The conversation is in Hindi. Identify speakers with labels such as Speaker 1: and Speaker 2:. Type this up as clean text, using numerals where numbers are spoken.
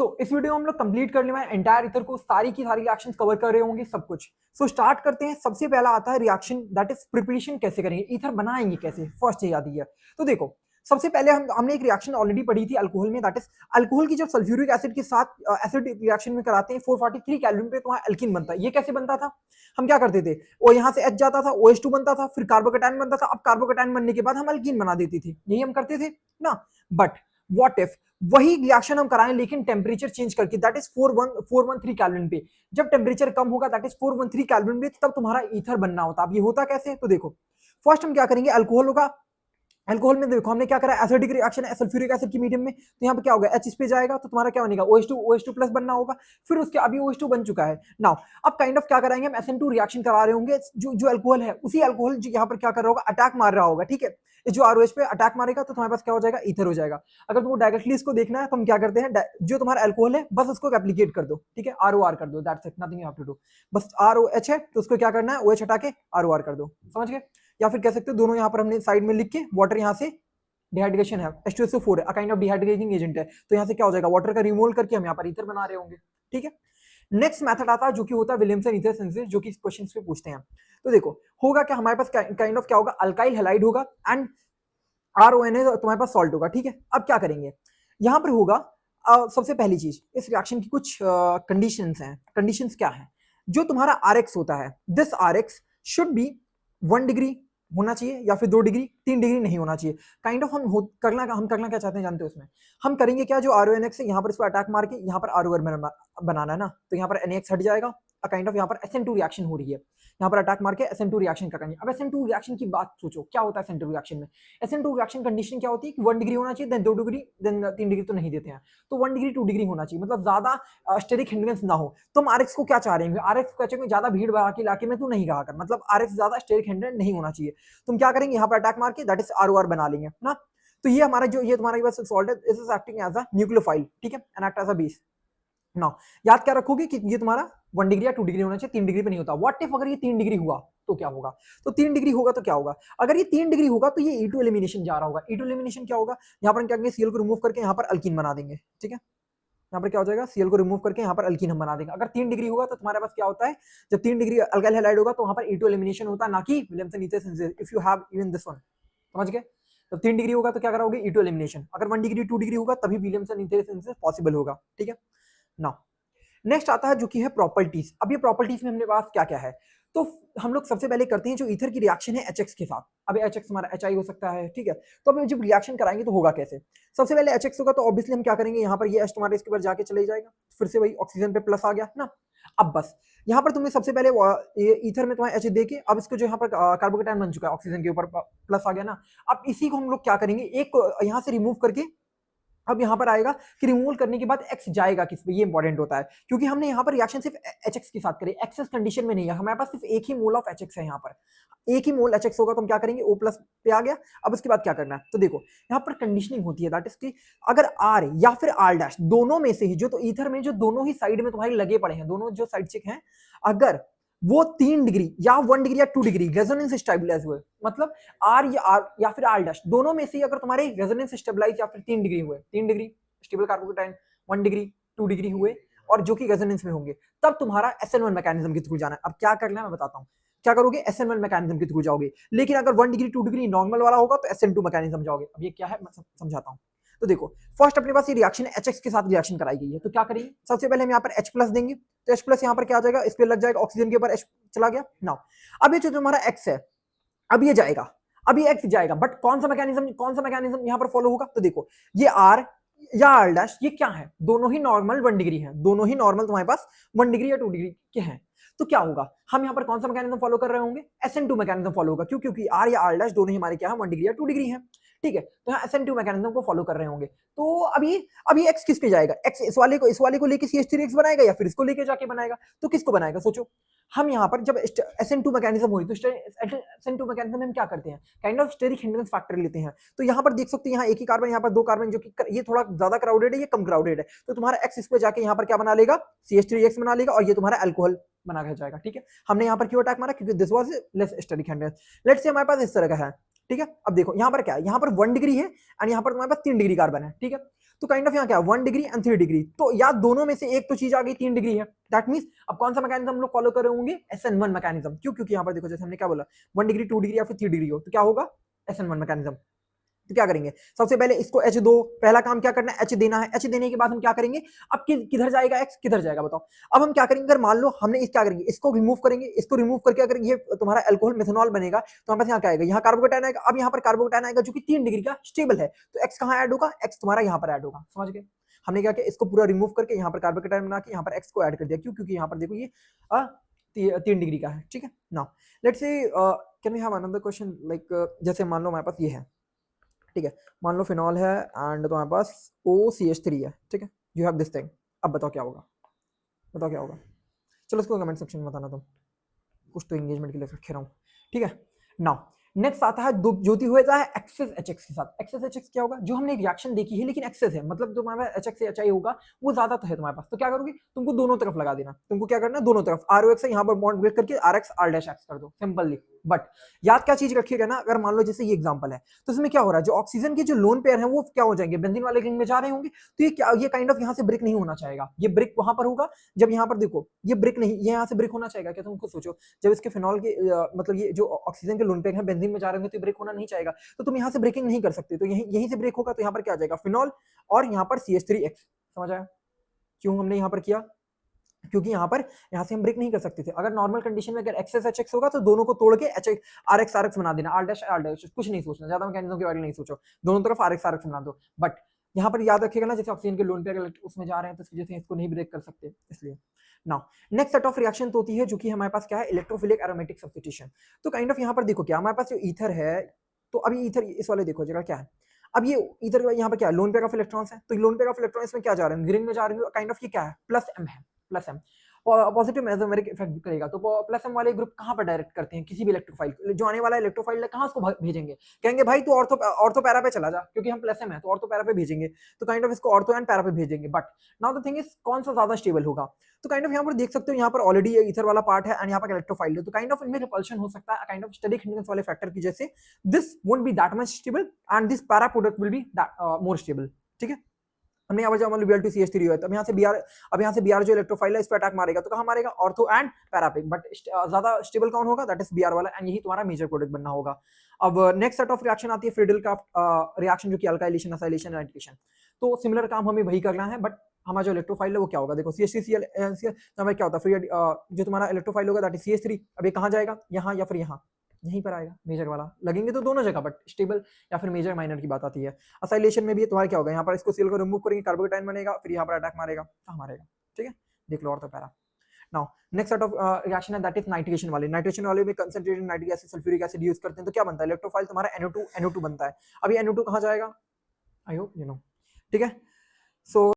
Speaker 1: तो इस वीडियो में हम लोग कंप्लीट कर लेंगे एंटायर ईथर को, सारी की सारी रिएक्शंस कवर कर रहे होंगे सब कुछ। सो स्टार्ट करते हैं। सबसे पहला आता है रिएक्शन, दैट इज प्रिपरेशन कैसे करेंगे, ईथर बनाएंगे कैसे, फर्स्ट ये आती है। तो देखो सबसे पहले हमने एक रिएक्शन ऑलरेडी पढ़ी थी अल्कोहल में, दैट इज अल्कोहल की जब सल्फ्यूरिक एसिड के साथ एसिड रिएक्शन में कराते हैं 443 केल्विन पे तो वहां एल्कीन बनता है। ये कैसे बनता था, हम क्या करते थे, वो यहाँ से H जाता था, OH2 बनता था, फिर कार्बोकेटाइन बनता था, अब कार्बोकेटाइन बनने के बाद हम एल्कीन बना देते थे, यही हम करते थे ना। बट व्हाट इफ वही रिएक्शन हम कराएं लेकिन टेम्परेचर चेंज करके, दैट इज 413 केल्विन पे। जब टेम्परेचर कम होगा दैट इज 413 केल्विन पे, तब तुम्हारा ईथर बनना होता। अब ये होता कैसे, तो देखो फर्स्ट हम क्या करेंगे, अल्कोहल होगा, अल्कोहल में देखो हमने क्या करा, एसिडिक रिएक्शन है सल्फ्यूरिक एसिड की मीडियम में, तो यहाँ पे क्या होगा, H इस पे जाएगा तो तुम्हारा क्या बनेगा, OH2 प्लस बनना होगा। फिर उसके अभी OH2 बन चुका है नाउ। अब काइंड ऑफ क्या कराएंगे हम, SN2 रिएक्शन करा रहे होंगे, जो अल्कोहल है उसी अल्कोहल जो यहाँ पर क्या कर रहा होगा, अटैक मार रहा होगा, ठीक है। इस जो ROH पे अटैक मारेगा तो तुम्हारे पास क्या हो जाएगा, ईथर हो जाएगा। अगर तुमको डायरेक्टली इसको देखना है तो हम क्या करते हैं, जो तुम्हारा अल्कोहल है बस उसको एप्लीकेट कर दो, ठीक है, ROR कर दो, that's it, nothing you have to do. बस ROH है तो उसको क्या करना है, OH हटा के ROR कर दो, समझ गए। या फिर कह सकते हो दोनों यहाँ पर हमने साइड में लिख के, वाटर यहाँ से डिहाइड्रेशन है, H2SO4 है, a kind of dehydrating agent है, तो यहाँ से क्या हो जाएगा, वाटर का रिमूवल करके हम यहाँ पर ईथर बना रहे होंगे, ठीक है। नेक्स्ट मेथड आता है जो कि होता है विलियमसन ईथर सिंथेसिस, जो कि क्वेश्चन पे पूछते हैं। तो देखो होगा क्या, हमारे पास काइंड ऑफ क्या होगा, अल्काइल हैलाइड होगा एंड RONA तुम्हारे पास सॉल्ट होगा, ठीक है। अब क्या करेंगे, यहाँ पर होगा सबसे पहली चीज, इस रिएक्शन की कुछ कंडीशंस हैं। कंडीशंस क्या है, जो तुम्हारा RX होता है, this RX should be 1 degree होना चाहिए या फिर 2 डिग्री, 3 डिग्री नहीं होना चाहिए। काइंड ऑफ हम करना क्या चाहते हैं जानते हो, उसमें हम करेंगे क्या, जो RONX है यहाँ पर इसको अटैक मार के यहाँ पर ROR बनाना है ना, तो यहाँ पर NAX हट जाएगा, काइंड ऑफ यहाँ पर SN2 रिएक्शन हो रही है, यहाँ पर अटैक मार के SN2 रिएक्शन करेंगे। अब SN2 रिएक्शन की बात सोचो, क्या होता है SN2 रिएक्शन में, SN2 रिएक्शन कंडीशन क्या होती है कि 1 डिग्री होना चाहिए, देन 2 डिग्री, देन 3 डिग्री तो नहीं देते हैं, तो 1 डिग्री 2 डिग्री होना चाहिए, मतलब ज्यादा स्टेरिक हिंड्रेंस ना हो। तो हम RX को क्या चाह रहे हैं, RX को कहते हैं ज्यादा भीड़ भाड़ के इलाके में तू नहीं रहा कर, मतलब RX ज्यादा स्टेरिक हिंड्रेंस नहीं होना चाहिए। तुम क्या करेंगे, यहाँ पर अटैक मार के दैट इज ROR बना लेंगे ना। तो ये हमारा जो ये तुम्हारे पास सॉल्ट है, this is acting as a nucleophile, ठीक है, and act as a base. Now याद क्या रखोगे कि ये तुम्हारा 1 डिग्री या 2 डिग्री होना चाहिए, 3 डिग्री पे नहीं होता। व्हाट इफ अगर ये 3 डिग्री हुआ तो क्या होगा, तो 3 डिग्री होगा तो क्या होगा, अगर ये 3 डिग्री होगा तो ये E2 एलिमिनेशन जा रहा होगा। E2 एलिमिनेशन क्या होगा, यहाँ पर हम क्या करेंगे, Cl को रिमूव करके यहाँ पर अल्कीन बना देंगे, ठीक है। यहाँ पर क्या हो जाएगा, Cl को रिमूव करके यहाँ पर अल्कीन हम बना देंगे। अगर 3 डिग्री होगा तो तुम्हारे पास क्या होता है, जब 3 डिग्री अल्काइल हैलाइड होगा तो वहां पर E2 एलिमिनेशन होता है, ना कि Williamson ether synthesis. If you have even this one, समझ गए। तो 3 डिग्री होगा तो क्या कराओगे, E2 एलिमिनेशन। अगर 1 डिग्री 2 डिग्री होगा तभी विलियमसन ईथर सिंथेसिस पॉसिबल होगा, ठीक है। नाउ नेक्स्ट आता है जो कि है प्रॉपर्टीज। अब ये प्रॉपर्टीज में हमने पास क्या क्या है, तो हम लोग सबसे पहले करते हैं जो ईथर की रिएक्शन है HX के साथ। अब HX हमारा HI हो सकता है, ठीक है। तो अब जब रिएक्शन कराएंगे तो होगा कैसे, सबसे पहले HX होगा तो ऑब्वियसली हम क्या करेंगे, यहाँ पर ये H तुम्हारे इसके ऊपर जाके चले जाएगा, फिर से वही ऑक्सीजन पे प्लस आ गया ना। अब बस यहाँ पर तुमने सबसे पहले ईथर में तुम्हारा H दे के, अब इसको जो यहाँ पर कार्बोकेटाइन बन चुका है, ऑक्सीजन के ऊपर प्लस आ गया ना। अब इसी को हम लोग क्या करेंगे, एक यहाँ से रिमूव करके, अब यहाँ पर आएगा कि रिमूवल करने के बाद X जाएगा किस पे, ये इंपॉर्टेंट होता है, क्योंकि हमने यहाँ पर रिएक्शन सिर्फ HX के साथ करी, एक्सेस कंडीशन में नहीं है, हमारे पास सिर्फ एक ही मोल ऑफ HX है, यहाँ पर एक ही मोल HX होगा तो हम क्या करेंगे, O प्लस पे आ गया। अब उसके बाद क्या करना है, तो देखो यहाँ पर कंडीशनिंग होती है, दैट इज कि अगर R या फिर R डैश दोनों में से ही, जो तो ईथर में जो दोनों ही साइड में तुम्हारे लगे पड़े हैं, दोनों जो साइड चिक हैं, अगर वो 3 डिग्री या 1 डिग्री या 2 डिग्री रेजोनेंस स्टेबलाइज हुए, मतलब R या फिर R डैश दोनों में से अगर तुम्हारे रेजोनेंस स्टेबलाइज या फिर 3 डिग्री हुए, 3 degree stable carbocation, 1 degree 2 degree हुए और जो कि रेजोनेंस में होंगे, तब तुम्हारा SN1 मैकेनिज्म के थ्रू जाना है। अब क्या करना है मैं बताता हूँ, क्या करोगे, SN1 मैकेनिज्म के थ्रू जाओगे। लेकिन अगर 1 डिग्री 2 डिग्री नॉर्मल वाला होगा तो SN2 मैकेनिज्म जाओगे। अब ये क्या है मैं समझाता हूँ। तो देखो फर्स्ट अपने पास ये रिएक्शन HX के साथ रिएक्शन कराई गई है, तो क्या करेंगे, सबसे पहले हम यहाँ पर H प्लस देंगे, तो H प्लस यहाँ पर क्या आ जाएगा, इस पे लग जाएगा, ऑक्सीजन के ऊपर H चला गया। नाउ अब ये जो तुम्हारा X है, अब ये जाएगा, अब ये X जाएगा, बट कौन सा मैकेनिज्म यहाँ पर फॉलो होगा, तो देखो ये R या R डैश ये क्या है, दोनों ही नॉर्मल 1 डिग्री है, दोनों ही नॉर्मल तुम्हारे पास 1 डिग्री या 2 डिग्री के हैं। तो क्या होगा, हम यहाँ पर कौन सा मैकेनिज्म फॉलो कर रहे होंगे, SN2 मैकेनिज्म फॉलो होगा, क्यों, क्योंकि R या R डैश दोनों ही हमारे क्या है, 1 डिग्री या 2 डिग्री है, ठीक है। तो यहाँ SN2 मैकेनिज्म को फॉलो कर रहे होंगे। तो अभी X किस पे जाएगा, X इस वाले को लेके CH3X बनाएगा या फिर इसको लेके जाके बनाएगा, तो किसको बनाएगा सोचो। हम यहाँ पर जब SN2 मैकेनिज्म हुई तो SN2 मैकेनिज्म में हम क्या करते हैं, kind of steric hindrance factor लेते हैं। तो यहाँ पर देख सकते हैं, यहाँ एक ही कार्बन, यहाँ पर 2 कार्बन, जो कि ये थोड़ा ज्यादा क्राउडेड है, ये कम क्राउडेड है, तो तुम्हारा X इस पे जाके यहाँ पर क्या बना लेगा, CH3X बना लेगा और ये तुम्हारा अल्कोहल बना के जाएगा, ठीक है। हमने यहाँ पर क्यों अटैक मारा, क्योंकि this was less steric hindrance. Let's say हमारे पास इस तरह का है, ठीक है। अब देखो यहाँ पर क्या है, यहाँ पर 1 डिग्री है एंड यहाँ पर तुम्हारे पास 3 डिग्री कार्बन है, ठीक है। तो काइंड ऑफ यहाँ क्या 1 डिग्री एंड 3 डिग्री, तो या दोनों में से एक तो चीज आ गई 3 डिग्री है, दैट मींस अब कौन सा मैकेनिज्म हम लोग फॉलो कर रहे होंगे, SN1 मैकेनिज्म। क्यों? क्योंकि यहाँ पर देखो जैसे हमने क्या बोला 1 डिग्री 2 डिग्री या फिर 3 डिग्री हो तो क्या होगा SN1 मैकेनिज्म। तो क्या करेंगे, सबसे पहले इसको H दो, पहला काम क्या करना है H देना है, H देने के बाद हम क्या करेंगे, अब किधर जाएगा X, किधर जाएगा बताओ। अब हम क्या करेंगे, अगर मान लो हमने इस क्या करेंगे, इसको रिमूव करेंगे, इसको रिमूव करके अगर ये तुम्हारा अल्कोहल मिथेनॉल बनेगा तो हमारे पास यहाँ क्या आएगा, यहाँ कार्बोकेटायन आएगा। अब यहाँ पर कार्बोकेटायन आएगा जो कि 3 डिग्री का स्टेबल है, तो X कहाँ ऐड होगा, X तुम्हारा यहाँ पर ऐड होगा। समझ गए, हमने क्या किया, इसको पूरा रिमूव करके यहाँ पर कार्बोकेटायन बना के यहाँ पर X को ऐड कर दिया। क्यों? क्योंकि यहाँ पर देखो ये 3 डिग्री का है। ठीक है, now let's say can we have another question, like जैसे मान लो हमारे पास ये है, ठीक है, मान लो फिनॉल है एंड तुम्हारे पास OCH3 है, ठीक है, यू हैव दिस थिंग। अब बताओ क्या होगा, बताओ क्या होगा, चलो इसको कमेंट सेक्शन में बताना तुम, कुछ तो एंगेजमेंट के लिए रखे रहा हूँ। ठीक है, नाउ नेक्स्ट आता है ज्योति हुआ है एक्सेस HX के साथ। एक्सेस HX क्या होगा, जो हमने एक रिएक्शन देखी है लेकिन एक्सेस है, मतलब जो तुम्हारे पास HX से HI होगा वो ज्यादा तो है तुम्हारे पास, तो क्या करोगे, तुमको दोनों तरफ लगा देना। तुमको क्या करना है, दोनों तरफ ROX है यहाँ पर बॉन्ड ब्रेक करके RX R' कर दो सिंपली। बट याद क्या चीज रखिएगा ना, अगर मान लो जैसे ये एग्जांपल है तो इसमें क्या हो रहा है, जो ऑक्सीजन के जो लोन पेयर हैं वो क्या हो जाएंगे, बेंजीन वाले रिंग में जा रहे होंगे, तो ये क्या, ये काइंड ऑफ यहाँ से ब्रेक नहीं होना चाहेगा, ये ब्रेक वहां पर होगा जब यहाँ पर देखो ये ब्रेक नहीं, ये यहाँ से ब्रेक होना चाहेगा क्या, तुम खुद सोचो, जब इसके फिनॉल के मतलब ये जो ऑक्सीजन के लोन पेयर हैं बेंजीन में जा रहे होंगे तो ब्रेक होना नहीं चाहेगा, तो तुम यहाँ से ब्रेकिंग नहीं कर सकते, तो यहीं से ब्रेक होगा, तो यहाँ पर क्या आ जाएगा फिनॉल और यहाँ पर CH3X। समझ आया क्यों हमने यहाँ पर किया, क्योंकि यहाँ से हम ब्रेक नहीं कर सकते थे। अगर नॉर्मल कंडीशन में अगर एक्सेस HX होगा तो दोनों को तोड़ के RX बना देना, R' कुछ नहीं सोचना, ज्यादा मैकेनिज्म के बारे में नहीं सोचो, दोनों तरफ RX बना दो। बट यहाँ पर याद रखिएगा ना, जैसे ऑक्सीजन के लोन पे अगर उसमें जा रहे हैं तो इस वजह से इसको नहीं ब्रेक कर सकते, इसलिए। Now next set of reaction तो होती है जो कि हमारे पास क्या है, इलेक्ट्रोफिलिक एरोमेटिक सब्स्टिट्यूशन। तो काइंड ऑफ यहाँ पर देखो क्या हमारे पास जो ईथर है, तो अभी ईथर इस वाले देखो जगह क्या है, अब ये इधर यहाँ पर क्या है, लोन पेयर ऑफ इलेक्ट्रॉन्स है, तो लोन पेयर ऑफ इलेक्ट्रॉन्स में क्या जा रहे हैं, ग्रीन में जा रहे हैं, काइंड ऑफ ये क्या है, +M है, +M पॉजिटिव मेसोमेरिक इफेक्ट करेगा। तो +M वाले ग्रुप कहाँ पर डायरेक्ट करते हैं, किसी भी इलेक्ट्रोफाइल, जो आने वाला इलेक्ट्रोफाइल है कहाँ उसको भेजेंगे, कहेंगे भाई तू ऑर्थो पैरा पे चला जा, क्योंकि हम +M है तो ऑर्थो पैरा पे भेजेंगे, तो काइंड ऑफ इसको ऑर्थो एंड पैरा पे भेजेंगे। But now the thing is कौन सा ज्यादा स्टेबल होगा, तो काइंड ऑफ यहाँ पर देख सकते हो, यहाँ पर ऑलरेडी ईथर वाला पार्ट है एंड यहाँ पर इलेक्ट्रोफाइल है, तो काइंड ऑफ इनमें रिपल्शन हो सकता है काइंड ऑफ स्टेरिक हिंड्रेंस वाले फैक्टर की जैसे, this won't be that much stable and this para product will be more stable. ठीक है, हमने यहाँ पर जब Bl2CH3 हुआ है, अब यहाँ से Br जो इलेक्ट्रोफाइल है इस पर अटैक मारेगा, तो कहाँ मारेगा, ऑर्थो एंड पैरा पे, बट ज्यादा स्टेबल कौन होगा, दैट इज Br वाला, एंड यही तुम्हारा मेजर प्रोडक्ट बनना होगा। अब नेक्स्ट सेट ऑफ रिएक्शन आती है फ्रीडल-क्राफ्ट रिएक्शन, जो कि अल्काइलेशन, असाइलेशन, नाइट्रेशन। तो सिमिलर काम हमें वही करना है, बट हमारा जो इलेक्ट्रोफाइल है वो क्या होगा, देखो CH3Cl तो हमें क्या होता है, फ्री जो तुम्हारा इलेक्ट्रोफाइल होगा दैट इज CH3, अब ये कहाँ जाएगा, यहाँ या फिर यहाँ, यहीं पर आएगा, मेजर वाला लगेंगे तो दोनों जगह, बट स्टेबल या फिर मेजर माइनर की बात आती है। असाइलेशन में भी तुम्हारा क्या होगा, यहाँ पर इसको सील को रिमूव करेंगे, कार्बोकेटाइन बनेगा, फिर यहाँ पर अटैक मारेगा, कहाँ मारेगा, ठीक है, देख लो, और तो para. Now next set of reaction है दैट इज नाइट्रेशन वाले में concentrated nitric acid sulphuric acid use करते हैं, तो क्या बनता है, इलेक्ट्रोफाइल तुम्हारा NO2 बनता है। अभी NO2 कहाँ जाएगा, आई होप यू नो, ठीक है। सो